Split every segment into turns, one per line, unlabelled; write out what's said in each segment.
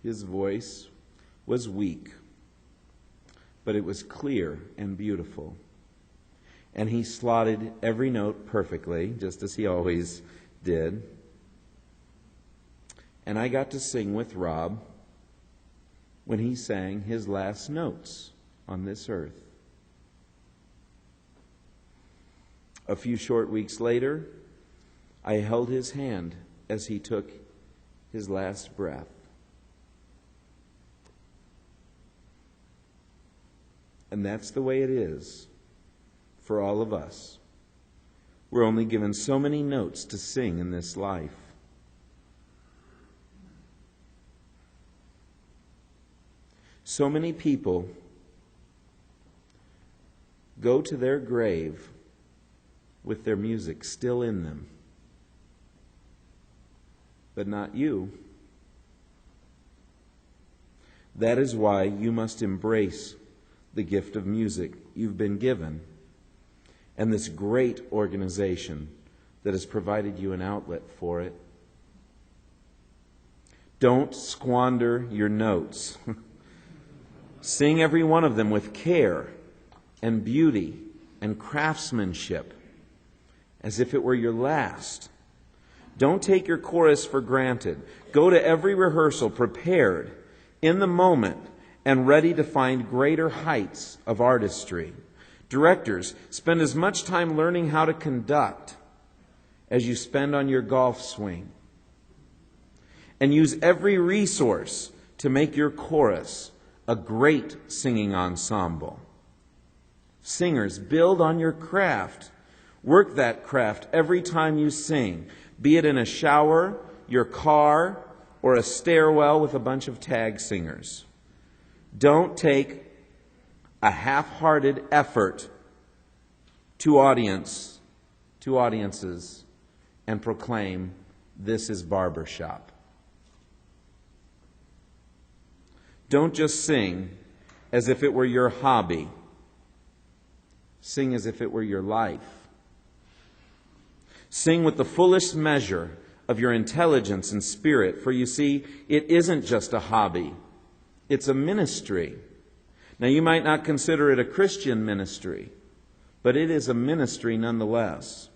His voice was weak, but it was clear and beautiful. And he slotted every note perfectly, just as he always did. And I got to sing with Rob when he sang his last notes on this earth. A few short weeks later, I held his hand as he took his last breath. And that's the way it is for all of us. We're only given so many notes to sing in this life. So many people go to their grave with their music still in them. But not you. That is why you must embrace the gift of music you've been given and this great organization that has provided you an outlet for it. Don't squander your notes. Sing every one of them with care and beauty and craftsmanship as if it were your last. Don't take your chorus for granted. Go to every rehearsal prepared in the moment and ready to find greater heights of artistry. Directors, spend as much time learning how to conduct as you spend on your golf swing. And use every resource to make your chorus a great singing ensemble. Singers, build on your craft. Work that craft every time you sing, be it in a shower, your car, or a stairwell with a bunch of tag singers. Don't take a half-hearted effort to audiences and proclaim, "This is Barbershop." Don't just sing as if it were your hobby. Sing as if it were your life. Sing with the fullest measure of your intelligence and spirit, for you see, it isn't just a hobby. It's a ministry. Now, you might not consider it a Christian ministry, but it is a ministry nonetheless.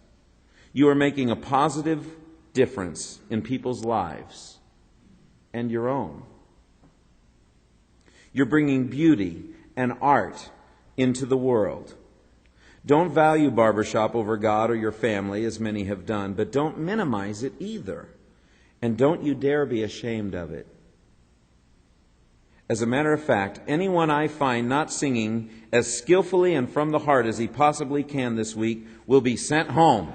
You are making a positive difference in people's lives and your own. You're bringing beauty and art into the world. Don't value Barbershop over God or your family, as many have done, but don't minimize it either. And don't you dare be ashamed of it. As a matter of fact, anyone I find not singing as skillfully and from the heart as he possibly can this week will be sent home.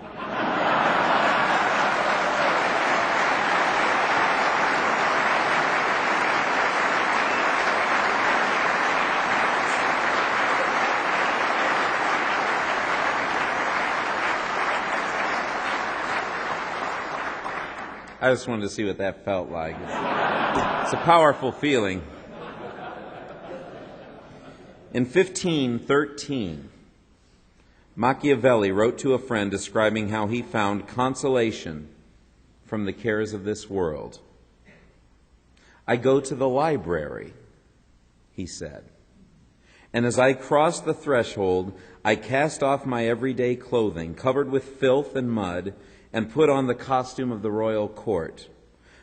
I just wanted to see what that felt like. It's a powerful feeling. In 1513, Machiavelli wrote to a friend describing how he found consolation from the cares of this world. "I go to the library," he said, "and as I cross the threshold, I cast off my everyday clothing, covered with filth and mud, and put on the costume of the royal court.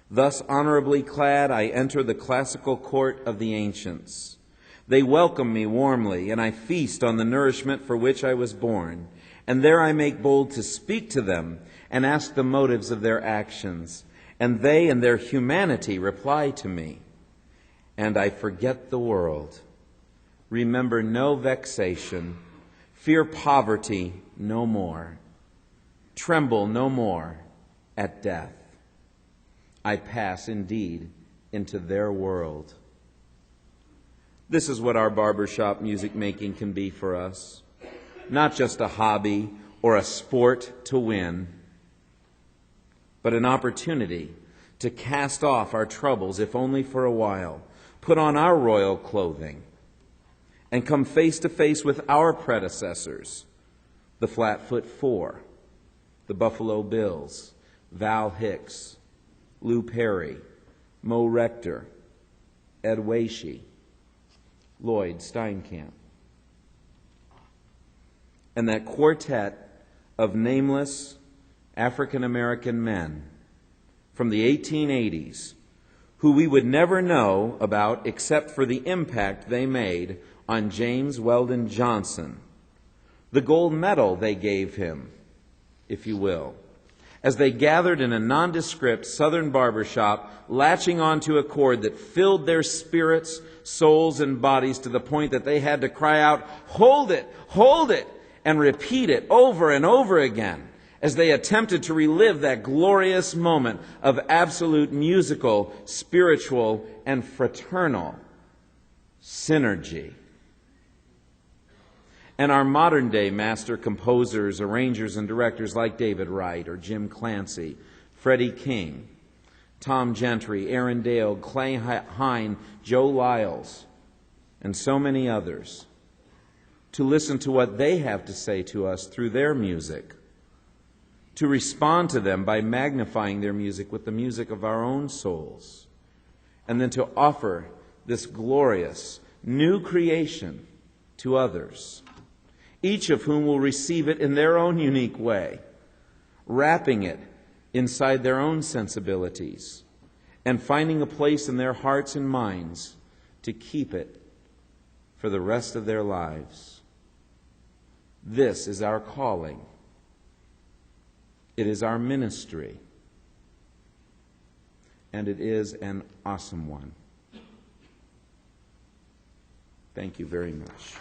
Thus honorably clad, I enter the classical court of the ancients. They welcome me warmly, and I feast on the nourishment for which I was born. And there I make bold to speak to them and ask the motives of their actions. And they in their humanity reply to me. And I forget the world, remember no vexation, fear poverty no more, tremble no more at death. I pass indeed into their world." This is what our barbershop music making can be for us. Not just a hobby or a sport to win, but an opportunity to cast off our troubles, if only for a while, put on our royal clothing, and come face to face with our predecessors, the Flatfoot Four, the Buffalo Bills, Val Hicks, Lou Perry, Mo Rector, Ed Waishi, Lloyd Steinkamp. And that quartet of nameless African American men from the 1880s who we would never know about except for the impact they made on James Weldon Johnson, the gold medal they gave him, if you will, as they gathered in a nondescript southern barbershop, latching onto a chord that filled their spirits, souls, and bodies to the point that they had to cry out, hold it, and repeat it over and over again as they attempted to relive that glorious moment of absolute musical, spiritual, and fraternal synergy. And our modern-day master composers, arrangers, and directors like David Wright or Jim Clancy, Freddie King, Tom Gentry, Aaron Dale, Clay Hine, Joe Lyles, and so many others, to listen to what they have to say to us through their music, to respond to them by magnifying their music with the music of our own souls, and then to offer this glorious new creation to others, each of whom will receive it in their own unique way, wrapping it inside their own sensibilities and finding a place in their hearts and minds to keep it for the rest of their lives. This is our calling. It is our ministry. And it is an awesome one. Thank you very much.